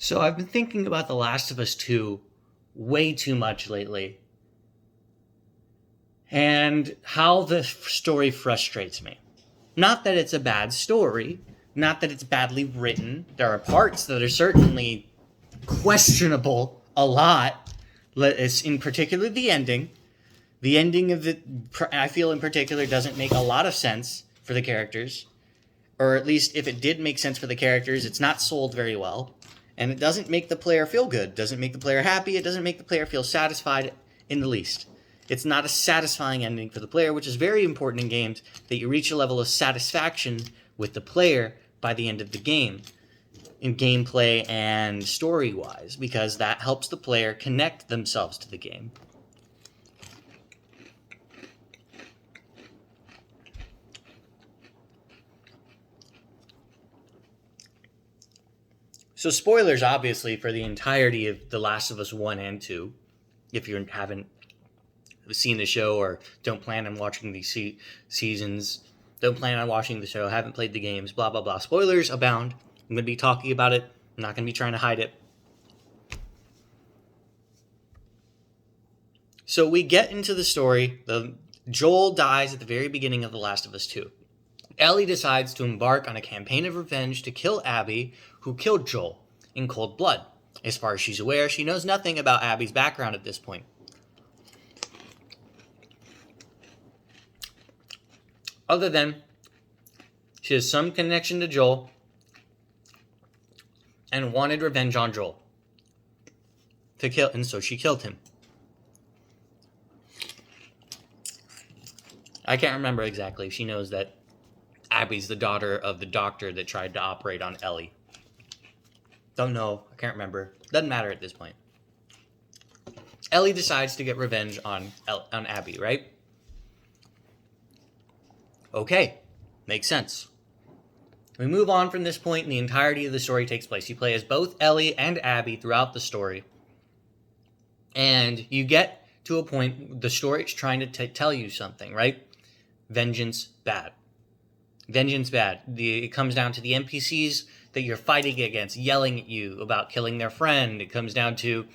So I've been thinking about The Last of Us 2 way too much lately, and how the story frustrates me. Not that it's a bad story, not that it's badly written. There are parts that are certainly questionable a lot. In particular, the ending. The ending of it, I feel in particular, doesn't make a lot of sense for the characters. Or at least if it did make sense for the characters, it's not sold very well. And it doesn't make the player feel good. It doesn't make the player happy. It doesn't make the player feel satisfied in the least. It's not a satisfying ending for the player, which is very important in games, that you reach a level of satisfaction with the player by the end of the game, in gameplay and story-wise, because that helps the player connect themselves to the game. So spoilers, obviously, for the entirety of The Last of Us 1 and 2, if you haven't seen the show or don't plan on watching these seasons, don't plan on watching the show, haven't played the games, blah, blah, blah. Spoilers abound. I'm going to be talking about it. I'm not going to be trying to hide it. So we get into the story. Joel dies at the very beginning of The Last of Us 2. Ellie decides to embark on a campaign of revenge to kill Abby, who killed Joel, in cold blood. As far as she's aware, she knows nothing about Abby's background at this point. Other than she has some connection to Joel and wanted revenge on Joel and so she killed him. I can't remember exactly. She knows that Abby's the daughter of the doctor that tried to operate on Ellie. Don't know. I can't remember. Doesn't matter at this point. Ellie decides to get revenge on Abby, right? Okay. Makes sense. We move on from this point and the entirety of the story takes place. You play as both Ellie and Abby throughout the story. And you get to a point, the story is trying to tell you something, right? Vengeance, bad. Vengeance, bad. It comes down to the NPCs that you're fighting against, yelling at you about killing their friend. It comes down to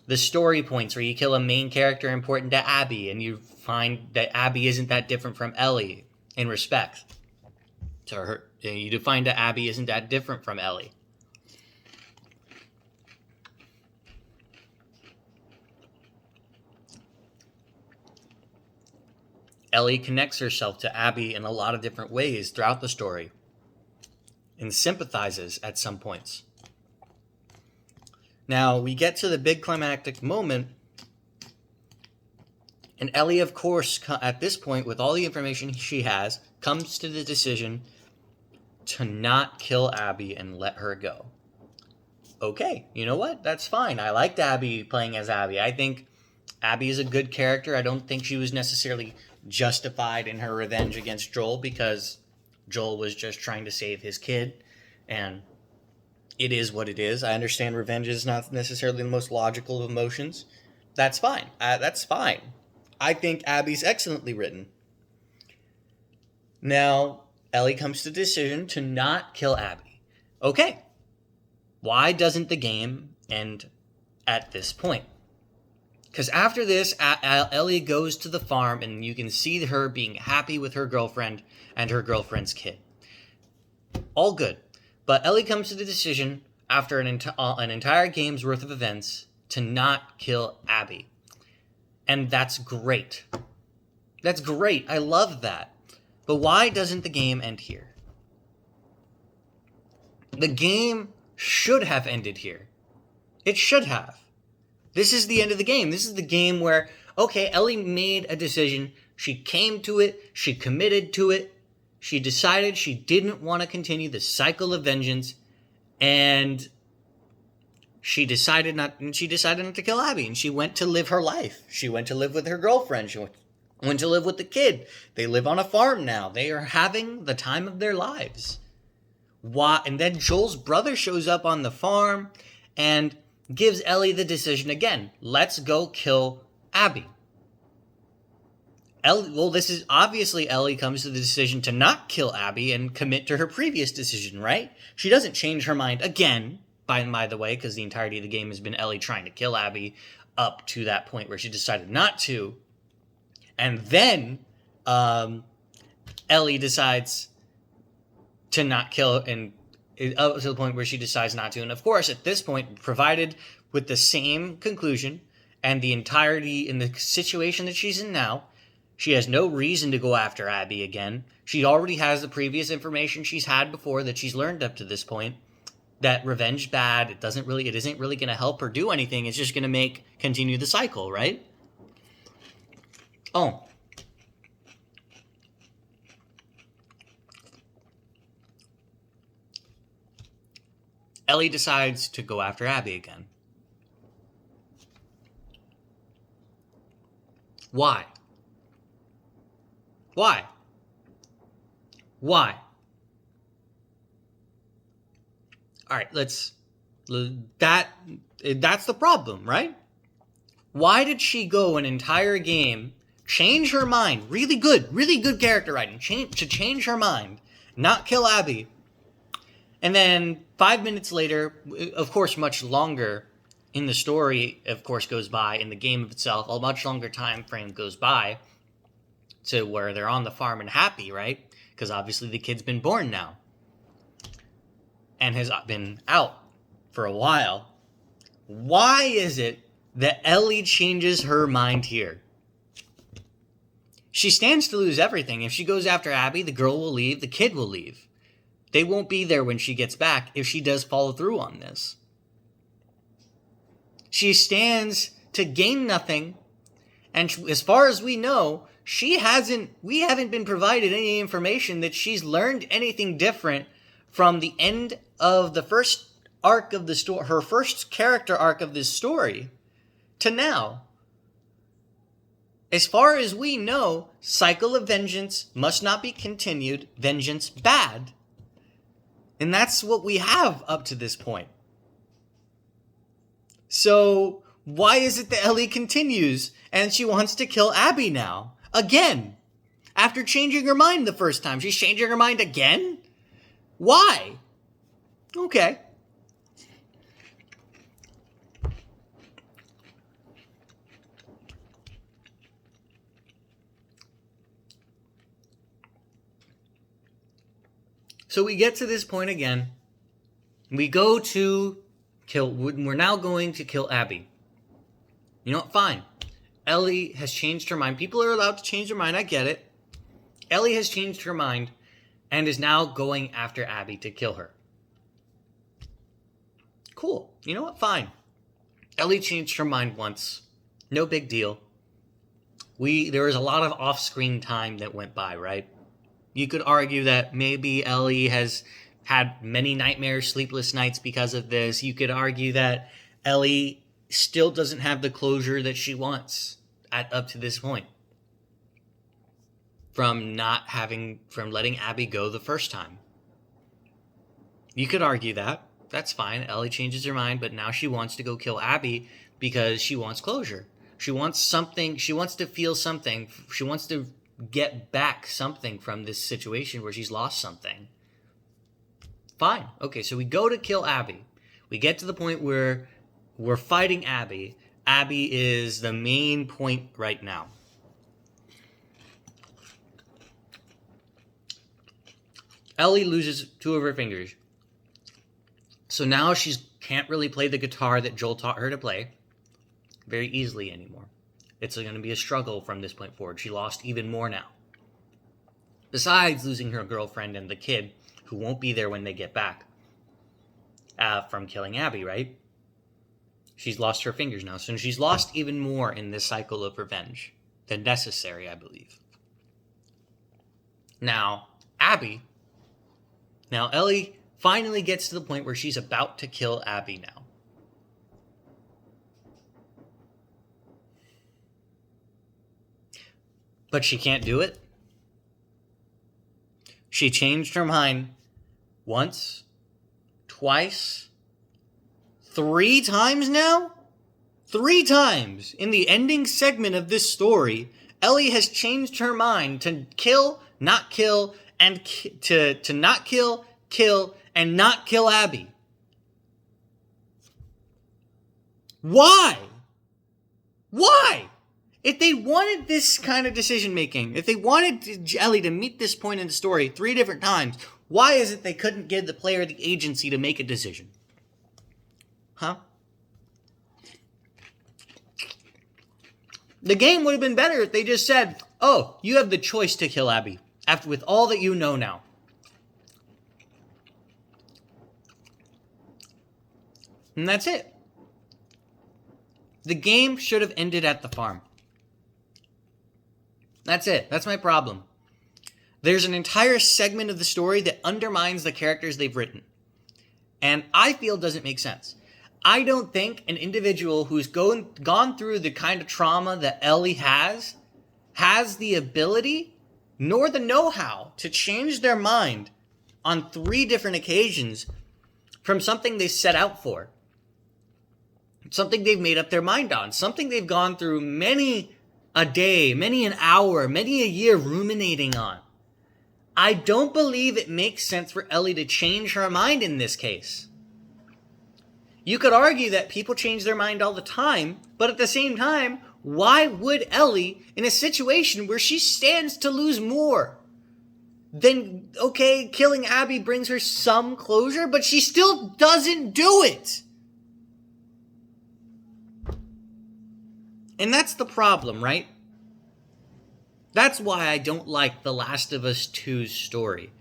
the story points where you kill a main character important to Abby, and you find that Abby isn't that different from Ellie in respect to her. You define that Abby isn't that different from Ellie. Ellie connects herself to Abby in a lot of different ways throughout the story and sympathizes at some points. Now, we get to the big climactic moment, and Ellie, of course, at this point, with all the information she has, comes to the decision to not kill Abby and let her go. Okay, you know what? That's fine. I liked Abby playing as Abby. I think Abby is a good character. I don't think she was necessarily justified in her revenge against Joel because Joel was just trying to save his kid, and it is what it is. I understand revenge is not necessarily the most logical of emotions. That's fine. That's fine. I think Abby's excellently written. Now, Ellie comes to the decision to not kill Abby. Okay. Why doesn't the game end at this point? Because after this, Ellie goes to the farm and you can see her being happy with her girlfriend and her girlfriend's kid. All good. But Ellie comes to the decision after an entire game's worth of events to not kill Abby. And that's great. That's great. I love that. But why doesn't the game end here? The game should have ended here. It should have. This is the end of the game. This is the game where, okay, Ellie made a decision. She came to it. She committed to it. She decided she didn't want to continue the cycle of vengeance. And she decided not to kill Abby. And she went to live her life. She went to live with her girlfriend. She went to live with the kid. They live on a farm now. They are having the time of their lives. Why? And then Joel's brother shows up on the farm and gives Ellie the decision again. Let's go kill Abby. This is obviously Ellie comes to the decision to not kill Abby and commit to her previous decision, right? She doesn't change her mind again. by the way, because the entirety of the game has been Ellie trying to kill Abby up to that point where she decided not to. And then Ellie decides to not kill, and up to the point where she decides not to. And of course, at this point, provided with the same conclusion and the entirety in the situation that she's in now, she has no reason to go after Abby again. She already has the previous information she's had before that she's learned up to this point. That revenge bad, it isn't really going to help her do anything. It's just going to continue the cycle, right? Oh. Ellie decides to go after Abby again. Why? Why? Why? All right, that's the problem, right? Why did she go an entire game, change her mind, really good character writing, change her mind, not kill Abby, and then 5 minutes later, of course, much longer in the story, of course, goes by, in the game of itself, a much longer time frame goes by to where they're on the farm and happy, right? Because obviously the kid's been born now and has been out for a while. Why is it that Ellie changes her mind here? She stands to lose everything. If she goes after Abby, the girl will leave, the kid will leave. They won't be there when she gets back if she does follow through on this. She stands to gain nothing, and as far as we know, we haven't been provided any information that she's learned anything different from the end of the first arc of the story, her first character arc of this story, to now. As far as we know, cycle of vengeance must not be continued, vengeance bad. And that's what we have up to this point. So, why is it that Ellie continues and she wants to kill Abby now? Again. After changing her mind the first time. She's changing her mind again? Why? Okay. So we get to this point again. We go to kill. We're now going to kill Abby. You know what? Fine. Ellie has changed her mind. People are allowed to change their mind. I get it. Ellie has changed her mind and is now going after Abby to kill her. Cool. You know what? Fine. Ellie changed her mind once. No big deal. There was a lot of off-screen time that went by, right? You could argue that maybe Ellie has had many nightmares, sleepless nights because of this. You could argue that Ellie still doesn't have the closure that she wants up to this point. From letting Abby go the first time. You could argue that. That's fine. Ellie changes her mind, but now she wants to go kill Abby because she wants closure. She wants something. She wants to feel something. She wants to get back something from this situation where she's lost something. Fine. Okay, so we go to kill Abby. We get to the point where we're fighting Abby. Abby is the main point right now. Ellie loses 2 of her fingers. So now she can't really play the guitar that Joel taught her to play very easily anymore. It's going to be a struggle from this point forward. She lost even more now. Besides losing her girlfriend and the kid, who won't be there when they get back from killing Abby, right? She's lost her fingers now. So she's lost even more in this cycle of revenge than necessary, I believe. Now, Ellie finally gets to the point where she's about to kill Abby now. But she can't do it. She changed her mind once, twice, 3 times now? 3 times in the ending segment of this story, Ellie has changed her mind to kill, not kill, and to not kill, kill, and not kill Abby. Why? Why? If they wanted this kind of decision making, if they wanted Ellie to meet this point in the story 3 different times, why is it they couldn't give the player the agency to make a decision? Huh? The game would have been better if they just said, oh, you have the choice to kill Abby, after with all that you know now. And that's it. The game should have ended at the farm. That's it. That's my problem. There's an entire segment of the story that undermines the characters they've written. And I feel doesn't make sense. I don't think an individual who's gone through the kind of trauma that Ellie has the ability nor the know-how to change their mind on 3 different occasions from something they set out for. Something they've made up their mind on. Something they've gone through many a day, many an hour, many a year ruminating on. I don't believe it makes sense for Ellie to change her mind in this case. You could argue that people change their mind all the time, but at the same time, why would Ellie, in a situation where she stands to lose more, then, okay, killing Abby brings her some closure, but she still doesn't do it. And that's the problem, right? That's why I don't like The Last of Us 2's story.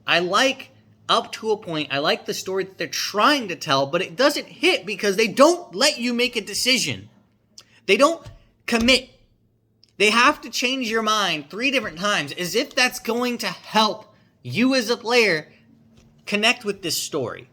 I like, up to a point, I like the story that they're trying to tell, but it doesn't hit because they don't let you make a decision. They don't commit. They have to change your mind 3 different times, as if that's going to help you as a player connect with this story.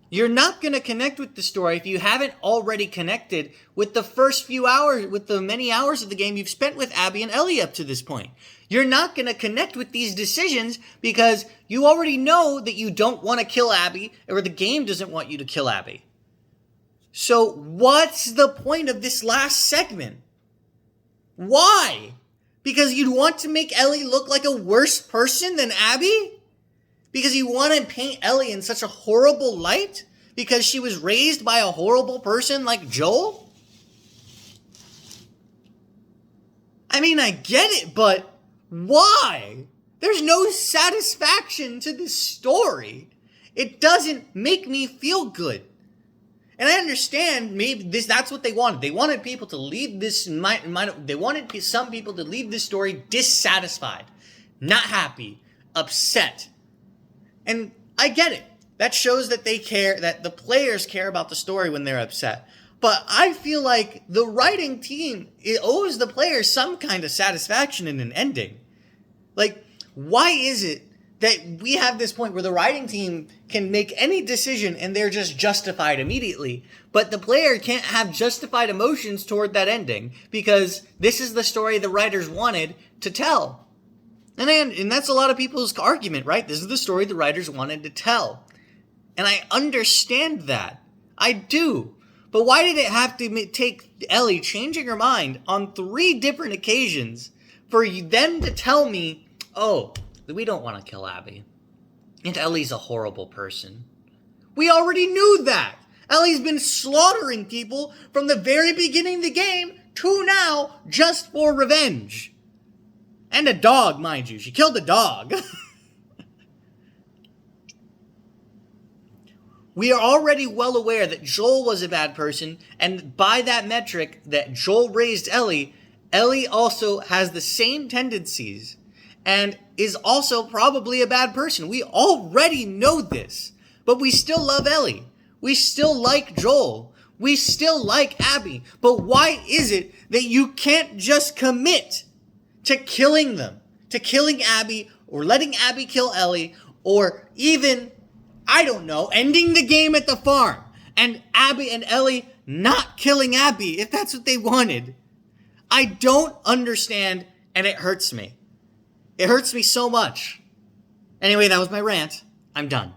You're not going to connect with the story if you haven't already connected with the first few hours, with the many hours of the game you've spent with Abby and Ellie up to this point. You're not going to connect with these decisions because you already know that you don't want to kill Abby, or the game doesn't want you to kill Abby. So what's the point of this last segment? Why? Because you'd want to make Ellie look like a worse person than Abby? Because you want to paint Ellie in such a horrible light? Because she was raised by a horrible person like Joel? I mean, I get it, but why? There's no satisfaction to this story. It doesn't make me feel good. And I understand maybe that's what they wanted. They wanted people to leave this, they wanted some people to leave this story dissatisfied, not happy, upset. And I get it. That shows that they care, that the players care about the story when they're upset. But I feel like the writing team, it owes the players some kind of satisfaction in an ending. Like, why is it that we have this point where the writing team can make any decision and they're just justified immediately, but the player can't have justified emotions toward that ending because this is the story the writers wanted to tell? And that's a lot of people's argument, right? This is the story the writers wanted to tell. And I understand that. I do. But why did it have to take Ellie changing her mind on 3 different occasions for them to tell me, oh, we don't want to kill Abby. And Ellie's a horrible person. We already knew that. Ellie's been slaughtering people from the very beginning of the game to now just for revenge. And a dog, mind you. She killed a dog. We are already well aware that Joel was a bad person, and by that metric that Joel raised Ellie, Ellie also has the same tendencies and is also probably a bad person. We already know this, but we still love Ellie. We still like Joel. We still like Abby. But why is it that you can't just commit to killing them, to killing Abby, or letting Abby kill Ellie, or even, I don't know, ending the game at the farm, and Abby and Ellie not killing Abby if that's what they wanted? I don't understand, and it hurts me. It hurts me so much. Anyway, that was my rant. I'm done.